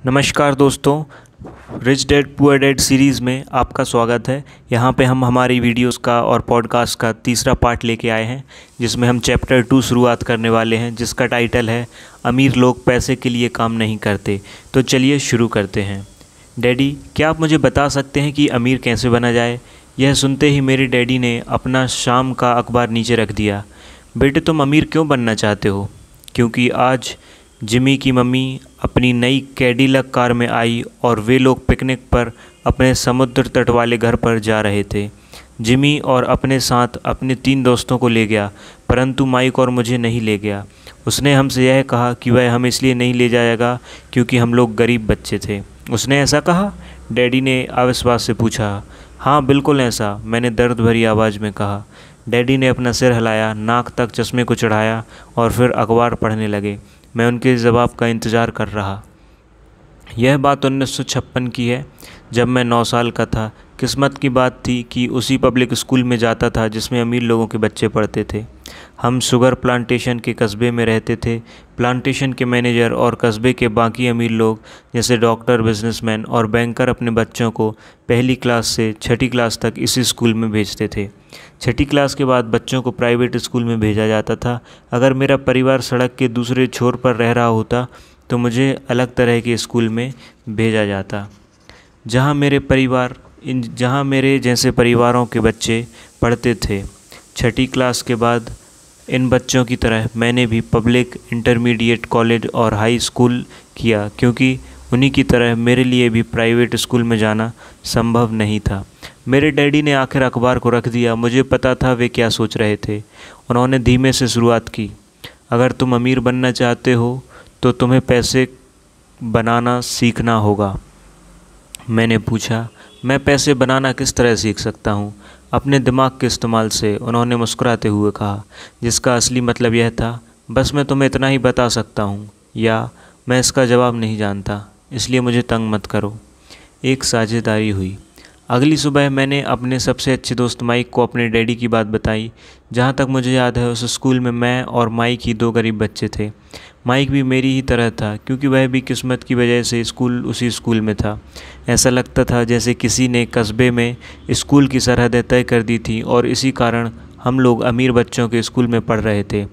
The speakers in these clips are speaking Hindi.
नमस्कार दोस्तों, rich dad poor dad series में आपका स्वागत है। यहाँ पे हम हमारी वीडियोस का और पॉडकास्ट का तीसरा पार्ट लेके आए हैं, जिसमें हम चैप्टर 2 शुरुआत करने वाले हैं, जिसका टाइटल है अमीर लोग पैसे के लिए काम नहीं करते। तो चलिए शुरू करते हैं। डैडी, क्या आप मुझे बता सकते हैं कि अमीर कैसे बना जाए? यह सुनते ही मेरे डैडी ने अपना शाम का अखबार नीचे रख दिया। बेटे, तुम अमीर क्यों बनना चाहते हो? क्योंकि आज जिमी की मम्मी अपनी नई कैडिलक कार में आई और वे लोग पिकनिक पर अपने समुद्र तट वाले घर पर जा रहे थे। जिमी और अपने साथ अपने 3 दोस्तों को ले गया, परंतु माइक और मुझे नहीं ले गया। उसने हमसे यह कहा कि वह हमें इसलिए नहीं ले जाएगा क्योंकि हम लोग गरीब बच्चे थे। उसने ऐसा कहा? डैडी ने अविश्वास से पूछा। हाँ बिल्कुल ऐसा, मैंने दर्द भरी आवाज़ में कहा। डैडी ने अपना सिर हिलाया, नाक तक चश्मे को चढ़ाया और फिर अखबार पढ़ने लगे। मैं उनके जवाब का इंतज़ार कर रहा। यह बात 1956 की है, जब मैं 9 साल का था। किस्मत की बात थी कि उसी पब्लिक स्कूल में जाता था जिसमें अमीर लोगों के बच्चे पढ़ते थे। हम शुगर प्लांटेशन के कस्बे में रहते थे। प्लांटेशन के मैनेजर और कस्बे के बाकी अमीर लोग जैसे डॉक्टर, बिजनेसमैन और बैंकर अपने बच्चों को पहली क्लास से 6ठी क्लास तक इसी स्कूल में भेजते थे। 6ठी क्लास के बाद बच्चों को प्राइवेट स्कूल में भेजा जाता था। अगर मेरा परिवार सड़क के दूसरे छोर पर रह रहा होता तो मुझे अलग तरह के स्कूल में भेजा जाता, जहाँ मेरे जैसे परिवारों के बच्चे पढ़ते थे। 6ठी क्लास के बाद इन बच्चों की तरह मैंने भी पब्लिक, इंटरमीडिएट, कॉलेज और हाई स्कूल किया, क्योंकि उन्हीं की तरह मेरे लिए भी प्राइवेट स्कूल में जाना संभव नहीं था। मेरे डैडी ने आखिर अखबार को रख दिया। मुझे पता था वे क्या सोच रहे थे। उन्होंने धीमे से शुरुआत की। अगर तुम अमीर बनना चाहते हो तो तुम्हें पैसे बनाना सीखना होगा। मैंने पूछा, मैं पैसे बनाना किस तरह सीख सकता हूँ? अपने दिमाग के इस्तेमाल से, उन्होंने मुस्कुराते हुए कहा, जिसका असली मतलब यह था, बस मैं तुम्हें इतना ही बता सकता हूँ, या मैं इसका जवाब नहीं जानता, इसलिए मुझे तंग मत करो। एक साझेदारी हुई। अगली सुबह मैंने अपने सबसे अच्छे दोस्त माइक को अपने डैडी की बात बताई। जहाँ तक मुझे याद है, उस स्कूल में मैं और माइक ही 2 गरीब बच्चे थे। माइक भी मेरी ही तरह था, क्योंकि वह भी किस्मत की वजह से उसी स्कूल में था। ऐसा लगता था जैसे किसी ने कस्बे में स्कूल की सरहदें तय कर दी थी और इसी कारण हम लोग अमीर बच्चों के स्कूल में पढ़ रहे थे।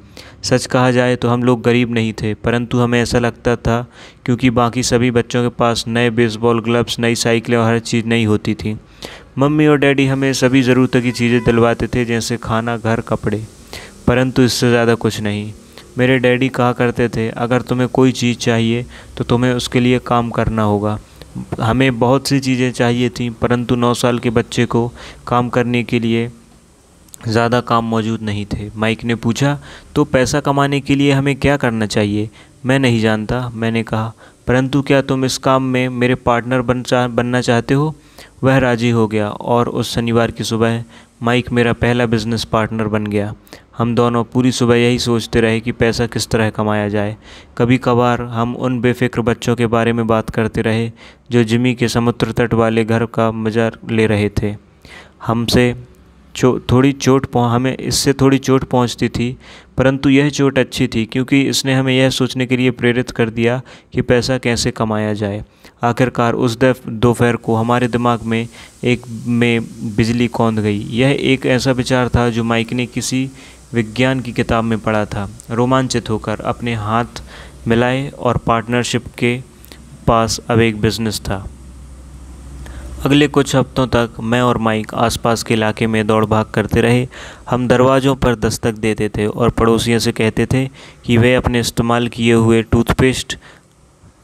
सच कहा जाए तो हम लोग गरीब नहीं थे, परंतु हमें ऐसा लगता था क्योंकि बाकी सभी बच्चों के पास नए बेसबॉल ग्लव्स, नई साइकिलें और हर चीज़ नई होती थी। मम्मी और डैडी हमें सभी ज़रूरत की चीज़ें दिलवाते थे, जैसे खाना, घर, कपड़े, परंतु इससे ज़्यादा कुछ नहीं। मेरे डैडी कहा करते थे, अगर तुम्हें कोई चीज़ चाहिए तो तुम्हें उसके लिए काम करना होगा। हमें बहुत सी चीज़ें चाहिए थीं, परंतु 9 साल के बच्चे को काम करने के लिए ज़्यादा काम मौजूद नहीं थे। माइक ने पूछा, तो पैसा कमाने के लिए हमें क्या करना चाहिए? मैं नहीं जानता, मैंने कहा, परंतु क्या तुम इस काम में मेरे पार्टनर बनना चाहते हो? वह राज़ी हो गया और उस शनिवार की सुबह माइक मेरा पहला बिजनेस पार्टनर बन गया। हम दोनों पूरी सुबह यही सोचते रहे कि पैसा किस तरह कमाया जाए। कभी कभार हम उन बेफिक्र बच्चों के बारे में बात करते रहे जो जिमी के समुद्र तट वाले घर का मज़ा ले रहे थे। हमें इससे थोड़ी चोट पहुंचती थी, परंतु यह चोट अच्छी थी क्योंकि इसने हमें यह सोचने के लिए प्रेरित कर दिया कि पैसा कैसे कमाया जाए। आखिरकार उस दोपहर को हमारे दिमाग में बिजली कौंध गई। यह एक ऐसा विचार था जो माइक ने किसी विज्ञान की किताब में पढ़ा था। रोमांचित होकर अपने हाथ मिलाए और पार्टनरशिप के पास अब एक बिजनेस था। अगले कुछ हफ्तों तक मैं और माइक आसपास के इलाके में दौड़ भाग करते रहे। हम दरवाज़ों पर दस्तक देते थे और पड़ोसियों से कहते थे कि वे अपने इस्तेमाल किए हुए टूथपेस्ट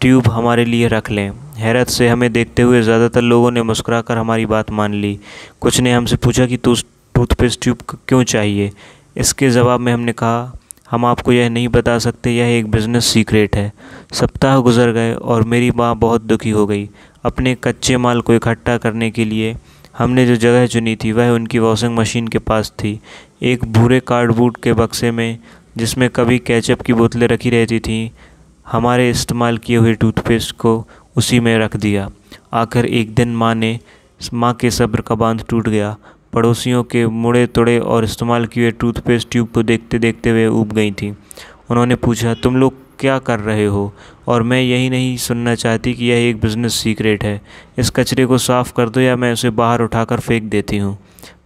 ट्यूब हमारे लिए रख लें। हैरत से हमें देखते हुए ज़्यादातर लोगों ने मुस्कुराकर हमारी बात मान ली। कुछ ने हमसे पूछा कि टूथपेस्ट ट्यूब क्यों चाहिए। इसके जवाब में हमने कहा, हम आपको यह नहीं बता सकते, यह एक बिज़नेस सीक्रेट है। सप्ताह गुजर गए और मेरी माँ बहुत दुखी हो गई। अपने कच्चे माल को इकट्ठा करने के लिए हमने जो जगह चुनी थी वह उनकी वॉशिंग मशीन के पास थी। एक भूरे कार्डबोर्ड के बक्से में, जिसमें कभी केचप की बोतलें रखी रहती थीं, हमारे इस्तेमाल किए हुए टूथपेस्ट को उसी में रख दिया। आखिर एक दिन माँ के सब्र का बांध टूट गया। पड़ोसियों के मुड़े तुड़े और इस्तेमाल किए टूथपेस्ट ट्यूब को देखते देखते वे ऊब गई थीं। उन्होंने पूछा, तुम लोग क्या कर रहे हो? और मैं यही नहीं सुनना चाहती कि यह एक बिज़नेस सीक्रेट है। इस कचरे को साफ़ कर दो या मैं उसे बाहर उठाकर फेंक देती हूँ।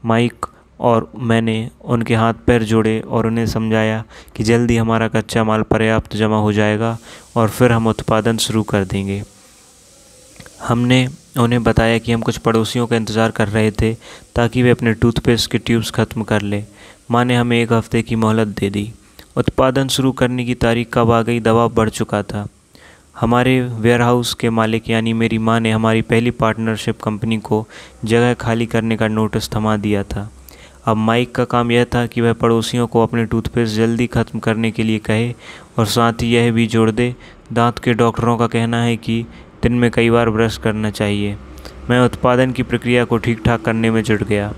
माइक और मैंने उनके हाथ पैर जोड़े और उन्हें समझाया कि जल्दी हमारा कच्चा माल पर्याप्त जमा हो जाएगा और फिर हम उत्पादन शुरू कर देंगे। हमने उन्हें बताया कि हम कुछ पड़ोसियों का इंतज़ार कर रहे थे ताकि वे अपने टूथपेस्ट के ट्यूब्स ख़त्म कर लें। माँ ने हमें 1 हफ़्ते की मोहलत दे दी। उत्पादन शुरू करने की तारीख कब आ गई, दबाव बढ़ चुका था। हमारे वेयरहाउस के मालिक यानी मेरी माँ ने हमारी पहली पार्टनरशिप कंपनी को जगह खाली करने का नोटिस थमा दिया था। अब माइक का काम यह था कि वह पड़ोसियों को अपने टूथपेस्ट जल्दी ख़त्म करने के लिए कहे और साथ ही यह भी जोड़ दे, दांत के डॉक्टरों का कहना है कि दिन में कई बार ब्रश करना चाहिए। मैं उत्पादन की प्रक्रिया को ठीक ठाक करने में जुट गया।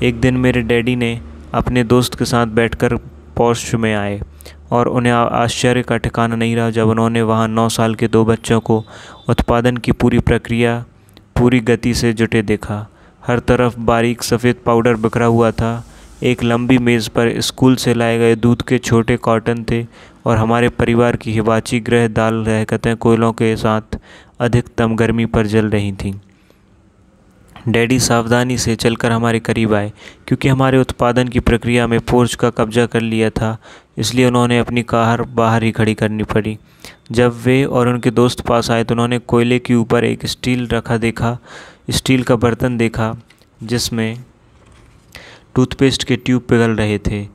एक दिन मेरे डैडी ने अपने दोस्त के साथ बैठकर पोस्ट में आए और उन्हें आश्चर्य का ठिकाना नहीं रहा जब उन्होंने वहां 9 साल के 2 बच्चों को उत्पादन की पूरी प्रक्रिया पूरी गति से जुटे देखा। हर तरफ बारीक सफ़ेद पाउडर बिखरा हुआ था। एक लंबी मेज़ पर स्कूल से लाए गए दूध के छोटे कार्टन थे और हमारे परिवार की हिबाची गृह दाल रहकतें कोयलों के साथ अधिकतम गर्मी पर जल रही थीं। डैडी सावधानी से चलकर हमारे करीब आए। क्योंकि हमारे उत्पादन की प्रक्रिया में फोर्ज का कब्जा कर लिया था, इसलिए उन्होंने अपनी कार बाहर ही खड़ी करनी पड़ी। जब वे और उनके दोस्त पास आए तो उन्होंने कोयले के ऊपर एक स्टील का बर्तन देखा जिसमें टूथपेस्ट के ट्यूब पिघल रहे थे।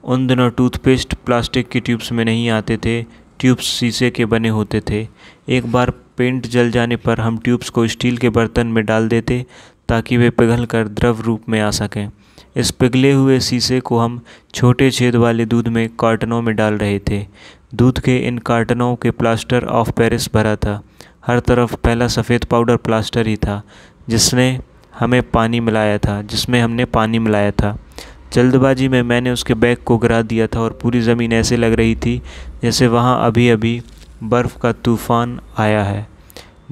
उन दिनों टूथपेस्ट प्लास्टिक की ट्यूब्स में नहीं आते थे, ट्यूब्स शीशे के बने होते थे। एक बार पेंट जल जाने पर हम ट्यूब्स को स्टील के बर्तन में डाल देते ताकि वे पिघलकर द्रव रूप में आ सकें। इस पिघले हुए शीशे को हम छोटे छेद वाले दूध में कार्टनों में डाल रहे थे। दूध के इन कार्टनों के प्लास्टर ऑफ पेरिस भरा था। हर तरफ पहला सफ़ेद पाउडर प्लास्टर ही था जिसमें हमने पानी मिलाया था। जल्दबाजी में मैंने उसके बैग को गिरा दिया था और पूरी ज़मीन ऐसे लग रही थी जैसे वहाँ अभी अभी बर्फ़ का तूफ़ान आया है।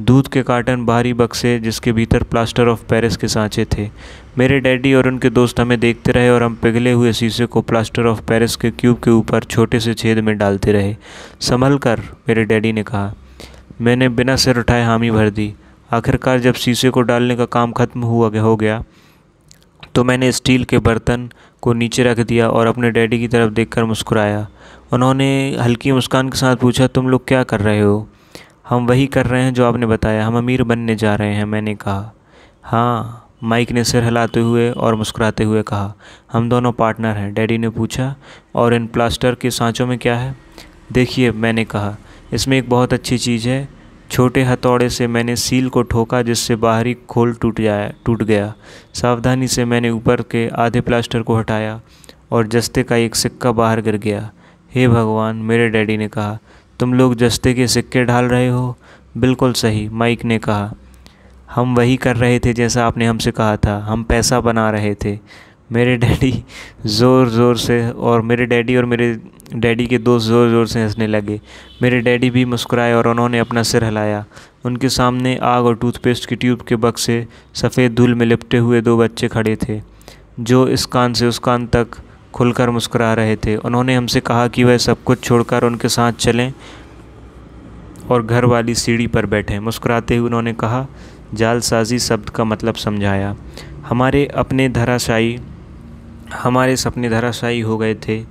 दूध के कार्टन भारी बक्से जिसके भीतर प्लास्टर ऑफ पेरिस के सांचे थे। मेरे डैडी और उनके दोस्त हमें देखते रहे और हम पिघले हुए शीशे को प्लास्टर ऑफ पेरिस के क्यूब के ऊपर छोटे से छेद में डालते रहे। संभल कर, मेरे डैडी ने कहा। मैंने बिना सिर उठाए हामी भर दी। आखिरकार जब शीशे को डालने का काम खत्म हो गया तो मैंने स्टील के बर्तन को नीचे रख दिया और अपने डैडी की तरफ देखकर मुस्कुराया। उन्होंने हल्की मुस्कान के साथ पूछा, तुम लोग क्या कर रहे हो? हम वही कर रहे हैं जो आपने बताया, हम अमीर बनने जा रहे हैं, मैंने कहा। हाँ, माइक ने सिर हिलाते हुए और मुस्कुराते हुए कहा। हम दोनों पार्टनर हैं, डैडी ने पूछा। और इन प्लास्टर के सांचों में क्या है? देखिए, मैंने कहा, इसमें एक बहुत अच्छी चीज़ है। छोटे हथौड़े से मैंने सील को ठोका जिससे बाहरी खोल टूट गया। सावधानी से मैंने ऊपर के आधे प्लास्टर को हटाया और जस्ते का एक सिक्का बाहर गिर गया। हे भगवान, मेरे डैडी ने कहा, तुम लोग जस्ते के सिक्के ढाल रहे हो? बिल्कुल सही, माइक ने कहा। हम वही कर रहे थे जैसा आपने हमसे कहा था, हम पैसा बना रहे थे। मेरे डैडी ज़ोर से और मेरे डैडी के दोस्त ज़ोर ज़ोर से हंसने लगे। मेरे डैडी भी मुस्कुराए और उन्होंने अपना सिर हिलाया। उनके सामने आग और टूथपेस्ट की ट्यूब के बक्से सफ़ेद धूल में लिपटे हुए 2 बच्चे खड़े थे जो इस कान से उस कान तक खुलकर मुस्कुरा रहे थे। उन्होंने हमसे कहा कि वह सब कुछ छोड़कर उनके साथ चलें और घर वाली सीढ़ी पर बैठें। मुस्कुराते हुए उन्होंने कहा, जालसाजी शब्द का मतलब समझाया। हमारे सपने धराशायी हो गए थे।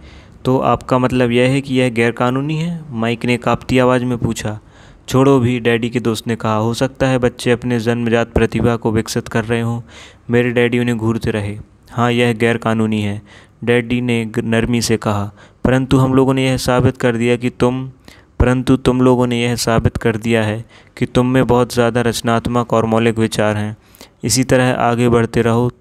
तो आपका मतलब यह है कि यह गैरकानूनी है? माइक ने कांपती आवाज़ में पूछा। छोड़ो भी, डैडी के दोस्त ने कहा। हो सकता है बच्चे अपने जन्मजात प्रतिभा को विकसित कर रहे हों। मेरे डैडी उन्हें घूरते रहे। हाँ, यह गैरकानूनी है, डैडी ने नरमी से कहा। परंतु तुम लोगों ने यह साबित कर दिया है कि तुम में बहुत ज़्यादा रचनात्मक और मौलिक विचार हैं। इसी तरह आगे बढ़ते रहो,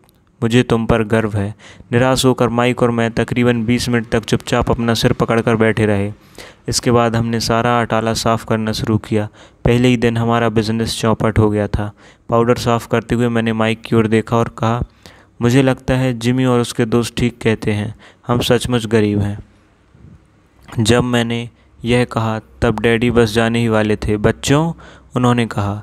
मुझे तुम पर गर्व है। निराश होकर माइक और मैं तकरीबन 20 मिनट तक चुपचाप अपना सिर पकड़कर बैठे रहे। इसके बाद हमने सारा अटाला साफ़ करना शुरू किया। पहले ही दिन हमारा बिजनेस चौपट हो गया था। पाउडर साफ़ करते हुए मैंने माइक की ओर देखा और कहा, मुझे लगता है जिमी और उसके दोस्त ठीक कहते हैं, हम सचमुच गरीब हैं। जब मैंने यह कहा तब डैडी बस जाने ही वाले थे। बच्चों, उन्होंने कहा,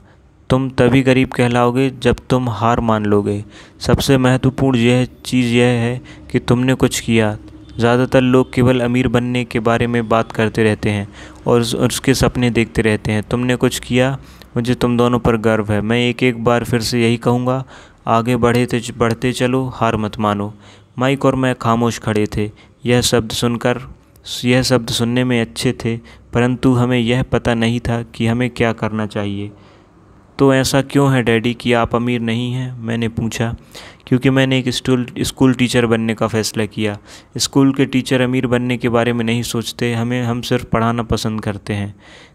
तुम तभी गरीब कहलाओगे जब तुम हार मान लोगे। सबसे महत्वपूर्ण चीज़ यह है कि तुमने कुछ किया, ज़्यादातर लोग केवल अमीर बनने के बारे में बात करते रहते हैं और उसके सपने देखते रहते हैं। तुमने कुछ किया, मुझे तुम दोनों पर गर्व है। मैं एक एक बार फिर से यही कहूँगा, आगे बढ़ते चलो, हार मत मानो। माइक और मैं खामोश खड़े थे। यह शब्द सुनने में अच्छे थे, परंतु हमें यह पता नहीं था कि हमें क्या करना चाहिए। तो ऐसा क्यों है डैडी कि आप अमीर नहीं हैं? मैंने पूछा। क्योंकि मैंने एक स्कूल टीचर बनने का फ़ैसला किया। स्कूल के टीचर अमीर बनने के बारे में नहीं सोचते, हम सिर्फ पढ़ाना पसंद करते हैं।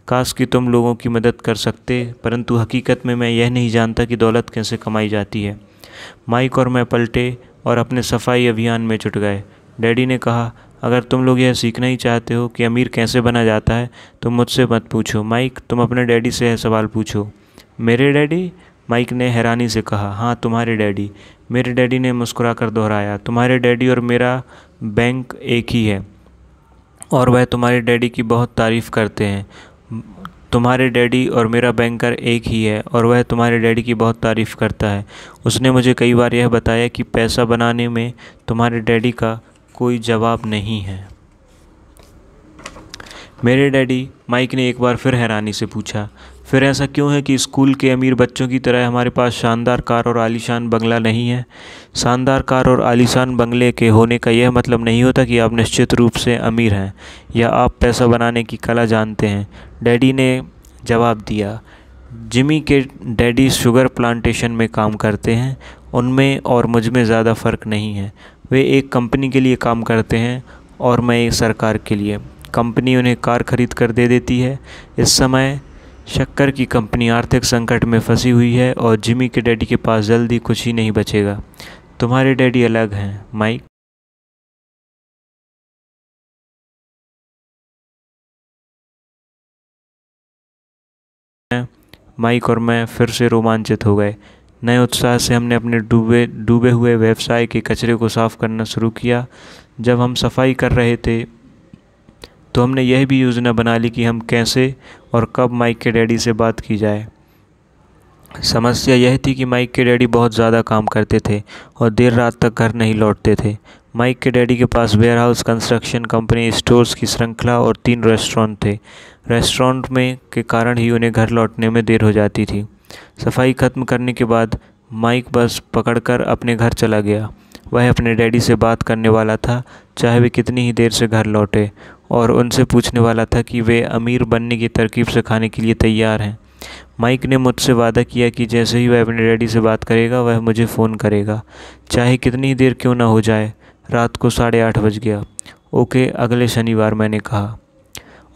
काश कि तुम लोगों की मदद कर सकते, परंतु हकीकत में मैं यह नहीं जानता कि दौलत कैसे कमाई जाती है। माइक और मैं पलटे और अपने सफाई अभियान में जुट गए। डैडी ने कहा, अगर तुम लोग यह सीखना ही चाहते हो कि अमीर कैसे बना जाता है तो मुझसे मत पूछो। माइक, तुम अपने डैडी से यह सवाल पूछो। मेरे डैडी? माइक ने हैरानी से कहा। हाँ, तुम्हारे डैडी। मेरे डैडी ने मुस्कुराकर दोहराया। तुम्हारे डैडी और मेरा बैंक एक ही है और वह तुम्हारे डैडी की बहुत तारीफ़ करते हैं। तुम्हारे डैडी और मेरा बैंकर एक ही है और वह तुम्हारे डैडी की बहुत तारीफ़ करता है। उसने मुझे कई बार यह बताया कि पैसा बनाने में तुम्हारे डैडी का कोई जवाब नहीं है। मेरे डैडी? माइक ने एक बार फिर हैरानी से पूछा। फिर ऐसा क्यों है कि स्कूल के अमीर बच्चों की तरह हमारे पास शानदार कार और आलीशान बंगला नहीं है? शानदार कार और आलीशान बंगले के होने का यह मतलब नहीं होता कि आप निश्चित रूप से अमीर हैं या आप पैसा बनाने की कला जानते हैं, डैडी ने जवाब दिया। जिमी के डैडी शुगर प्लांटेशन में काम करते हैं। उनमें और मुझ में ज़्यादा फ़र्क नहीं है। वे एक कंपनी के लिए काम करते हैं और मैं एक सरकार के लिए। कंपनी उन्हें कार खरीद कर दे देती है। इस समय शक्कर की कंपनी आर्थिक संकट में फंसी हुई है और जिमी के डैडी के पास जल्दी कुछ ही नहीं बचेगा। तुम्हारे डैडी अलग हैं, माइक। माइक और मैं फिर से रोमांचित हो गए। नए उत्साह से हमने अपने डूबे हुए व्यवसाय के कचरे को साफ करना शुरू किया। जब हम सफाई कर रहे थे तो हमने यह भी योजना बना ली कि हम कैसे और कब माइक के डैडी से बात की जाए। समस्या यह थी कि माइक के डैडी बहुत ज़्यादा काम करते थे और देर रात तक घर नहीं लौटते थे। माइक के डैडी के पास वेयरहाउस, कंस्ट्रक्शन कंपनी, स्टोर्स की श्रृंखला और 3 रेस्टोरेंट थे। रेस्टोरेंट में के कारण ही उन्हें घर लौटने में देर हो जाती थी। सफाई खत्म करने के बाद माइक बस पकड़कर अपने घर चला गया। वह अपने डैडी से बात करने वाला था, चाहे वे कितनी ही देर से घर लौटे, और उनसे पूछने वाला था कि वे अमीर बनने की तरकीब सिखाने के लिए तैयार हैं। माइक ने मुझसे वादा किया कि जैसे ही वह अपने डैडी से बात करेगा वह मुझे फ़ोन करेगा, चाहे कितनी ही देर क्यों ना हो जाए। रात को 8:30 बज गया। ओके, अगले शनिवार, मैंने कहा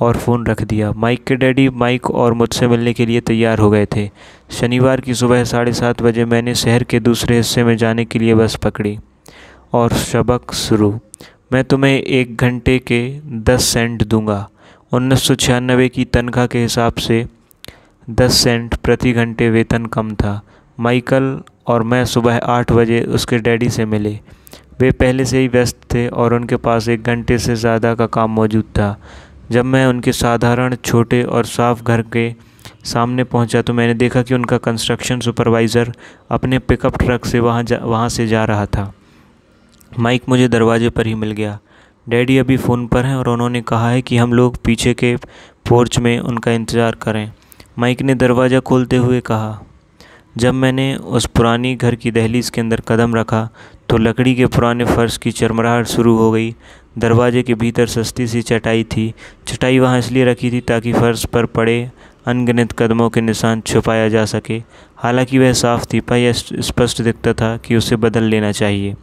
और फ़ोन रख दिया। माइक के डैडी माइक और मुझसे मिलने के लिए तैयार हो गए थे। शनिवार की सुबह 7:30 बजे मैंने शहर के दूसरे हिस्से में जाने के लिए बस पकड़ी और सबक शुरू। मैं तुम्हें 1 घंटे के 10 सेंट दूंगा। 1996 की तनख्वाह के हिसाब से 10 सेंट प्रति घंटे वेतन कम था। माइकल और मैं सुबह 8 बजे उसके डैडी से मिले। वे पहले से ही व्यस्त थे और उनके पास 1 घंटे से ज़्यादा का काम मौजूद था। जब मैं उनके साधारण, छोटे और साफ घर के सामने पहुंचा तो मैंने देखा कि उनका कंस्ट्रक्शन सुपरवाइज़र अपने पिकअप ट्रक से वहां से जा रहा था। माइक मुझे दरवाजे पर ही मिल गया। डैडी अभी फ़ोन पर हैं और उन्होंने कहा है कि हम लोग पीछे के पोर्च में उनका इंतज़ार करें, माइक ने दरवाज़ा खोलते हुए कहा। जब मैंने उस पुरानी घर की दहलीज के अंदर कदम रखा तो लकड़ी के पुराने फर्श की चरमराहट शुरू हो गई। दरवाजे के भीतर सस्ती सी चटाई थी। चटाई वहाँ इसलिए रखी थी ताकि फर्श पर पड़े अनगिनत कदमों के निशान छुपाया जा सके। हालांकि वह साफ़ थी, पर यह स्पष्ट दिखता था कि उसे बदल लेना चाहिए।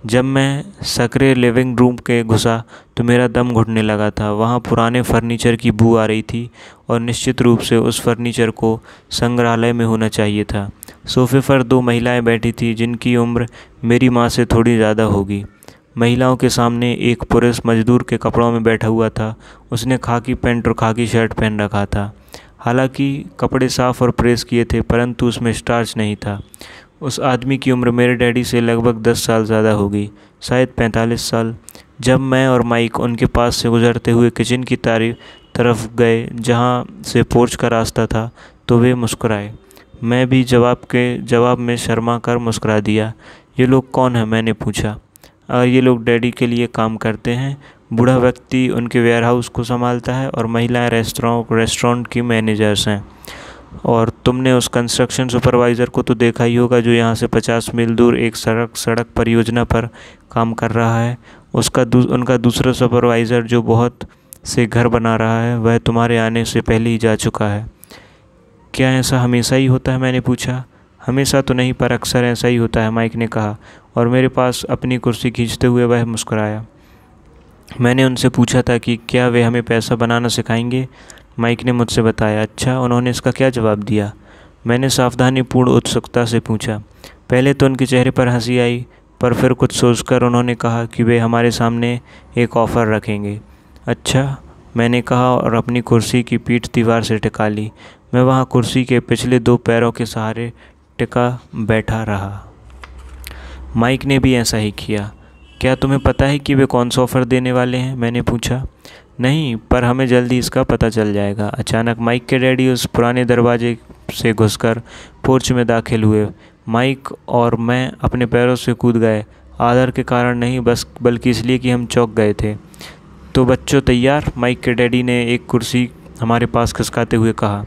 जब मैं सकरे लिविंग रूम के घुसा तो मेरा दम घुटने लगा था। वहाँ पुराने फर्नीचर की बू आ रही थी और निश्चित रूप से उस फर्नीचर को संग्रहालय में होना चाहिए था। सोफे पर 2 महिलाएं बैठी थी जिनकी उम्र मेरी माँ से थोड़ी ज़्यादा होगी। महिलाओं के सामने एक पुरुष मजदूर के कपड़ों में बैठा हुआ था। उसने खाकी पैंट और खाकी शर्ट पहन रखा था। हालांकि कपड़े साफ़ और प्रेस किए थे, परंतु उसमें स्टार्च नहीं था। उस आदमी की उम्र मेरे डैडी से लगभग 10 साल ज़्यादा होगी, शायद 45 साल। जब मैं और माइक उनके पास से गुजरते हुए किचन की तरफ गए जहाँ से पोर्च का रास्ता था तो वे मुस्कुराए। मैं भी जवाब में शर्मा कर मुस्कुरा दिया। ये लोग कौन हैं? मैंने पूछा। और ये लोग डैडी के लिए काम करते हैं। बूढ़ा व्यक्ति उनके वेयरहाउस को संभालता है और महिलाएं रेस्टोरेंट की मैनेजर्स हैं। और तुमने उस कंस्ट्रक्शन सुपरवाइज़र को तो देखा ही होगा जो यहाँ से 50 मील दूर एक सड़क परियोजना पर काम कर रहा है। उनका दूसरा सुपरवाइज़र जो बहुत से घर बना रहा है वह तुम्हारे आने से पहले ही जा चुका है। क्या ऐसा हमेशा ही होता है? मैंने पूछा। हमेशा तो नहीं, पर अक्सर ऐसा ही होता है, माइक ने कहा, और मेरे पास अपनी कुर्सी खींचते हुए वह मुस्कुराया। मैंने उनसे पूछा था कि क्या वे हमें पैसा बनाना सिखाएंगे। माइक ने मुझसे बताया। अच्छा, उन्होंने इसका क्या जवाब दिया? मैंने सावधानीपूर्ण उत्सुकता से पूछा। पहले तो उनके चेहरे पर हंसी आई, पर फिर कुछ सोचकर उन्होंने कहा कि वे हमारे सामने एक ऑफ़र रखेंगे। अच्छा, मैंने कहा और अपनी कुर्सी की पीठ दीवार से टिका ली। मैं वहाँ कुर्सी के पिछले 2 पैरों के सहारे टिका बैठा रहा। माइक ने भी ऐसा ही किया। क्या तुम्हें पता है कि वे कौन सा ऑफ़र देने वाले हैं? मैंने पूछा। नहीं, पर हमें जल्दी इसका पता चल जाएगा। अचानक माइक के डैडी उस पुराने दरवाजे से घुसकर पोर्च में दाखिल हुए। माइक और मैं अपने पैरों से कूद गए, आदर के कारण नहीं बल्कि इसलिए कि हम चौंक गए थे। तो बच्चों तैयार? माइक के डैडी ने एक कुर्सी हमारे पास खिसकाते हुए कहा।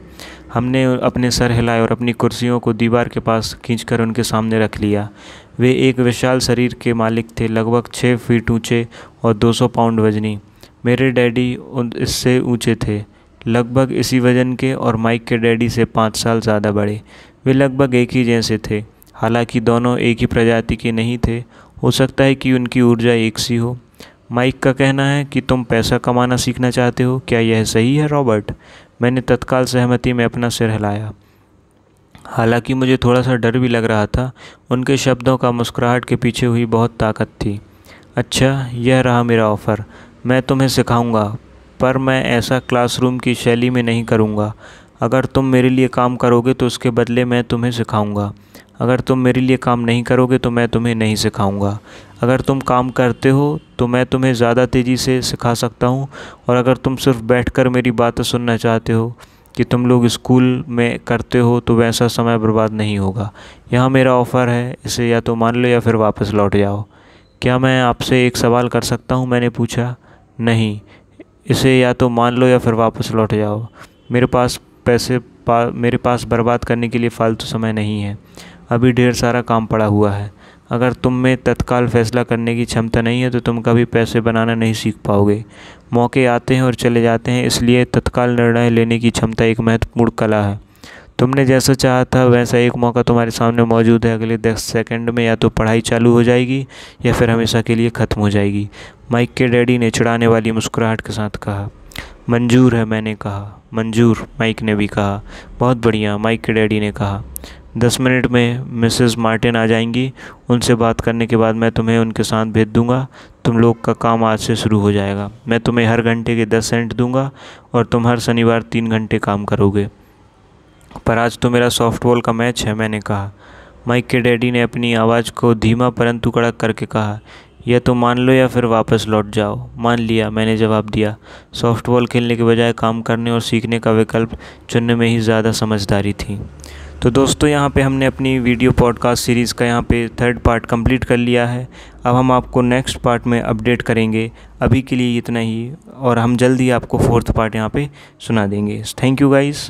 हमने अपने सर हिलाए और अपनी कुर्सियों को दीवार के पास खींचकर उनके सामने रख लिया। वे एक विशाल शरीर के मालिक थे, लगभग 6 फीट ऊंचे और 200 पाउंड वजनी। मेरे डैडी इससे ऊंचे थे, लगभग इसी वजन के, और माइक के डैडी से 5 साल ज़्यादा बड़े। वे लगभग एक ही जैसे थे, हालांकि दोनों एक ही प्रजाति के नहीं थे। हो सकता है कि उनकी ऊर्जा एक सी हो। माइक का कहना है कि तुम पैसा कमाना सीखना चाहते हो, क्या यह सही है रॉबर्ट? मैंने तत्काल सहमति में अपना सिर हिलाया। हालांकि मुझे थोड़ा सा डर भी लग रहा था। उनके शब्दों का मुस्कुराहट के पीछे हुई बहुत ताकत थी। अच्छा, यह रहा मेरा ऑफ़र। मैं तुम्हें सिखाऊंगा, पर मैं ऐसा क्लासरूम की शैली में नहीं करूंगा। अगर तुम मेरे लिए काम करोगे तो उसके बदले मैं तुम्हें सिखाऊंगा। अगर तुम मेरे लिए काम नहीं करोगे तो मैं तुम्हें नहीं सिखाऊंगा। अगर तुम काम करते हो तो मैं तुम्हें ज़्यादा तेज़ी से सिखा सकता हूँ, और अगर तुम सिर्फ बैठकर मेरी बातें सुनना चाहते हो कि तुम लोग स्कूल में करते हो तो वैसा समय बर्बाद नहीं होगा। यहाँ मेरा ऑफ़र है, इसे या तो मान लो या फिर वापस लौट जाओ। क्या मैं आपसे एक सवाल कर सकता हूँ? मैंने पूछा। नहीं, इसे या तो मान लो या फिर वापस लौट जाओ। मेरे पास बर्बाद करने के लिए फालतू समय नहीं है। अभी ढेर सारा काम पड़ा हुआ है। अगर तुम में तत्काल फैसला करने की क्षमता नहीं है तो तुम कभी पैसे बनाना नहीं सीख पाओगे। मौके आते हैं और चले जाते हैं, इसलिए तत्काल निर्णय लेने की क्षमता एक महत्वपूर्ण कला है। तुमने जैसा चाहा था वैसा एक मौका तुम्हारे सामने मौजूद है। अगले 10 सेकंड में या तो पढ़ाई चालू हो जाएगी या फिर हमेशा के लिए ख़त्म हो जाएगी। माइक के डैडी ने चिढ़ाने वाली मुस्कुराहट के साथ कहा। मंजूर है, मैंने कहा। मंजूर, माइक ने भी कहा। बहुत बढ़िया, माइक के डैडी ने कहा। 10 मिनट में मिसेस मार्टिन आ जाएंगी। उनसे बात करने के बाद मैं तुम्हें उनके साथ भेज दूंगा। तुम लोग का काम आज से शुरू हो जाएगा। मैं तुम्हें हर घंटे के 10 सेंट दूंगा और तुम हर शनिवार 3 घंटे काम करोगे। पर आज तो मेरा सॉफ्टबॉल का मैच है, मैंने कहा। माइक के डैडी ने अपनी आवाज़ को धीमा परंतु कड़क करके कहा। यह तो मान लो या फिर वापस लौट जाओ। मान लिया, मैंने जवाब दिया। सॉफ्टबॉल खेलने के बजाय काम करने और सीखने का विकल्प चुनने में ही ज़्यादा समझदारी थी। तो दोस्तों, यहाँ पे हमने अपनी वीडियो पॉडकास्ट सीरीज़ का यहाँ पे 3rd पार्ट कंप्लीट कर लिया है। अब हम आपको नेक्स्ट पार्ट में अपडेट करेंगे। अभी के लिए इतना ही, और हम जल्दी आपको 4th पार्ट यहाँ पे सुना देंगे। Thank you guys.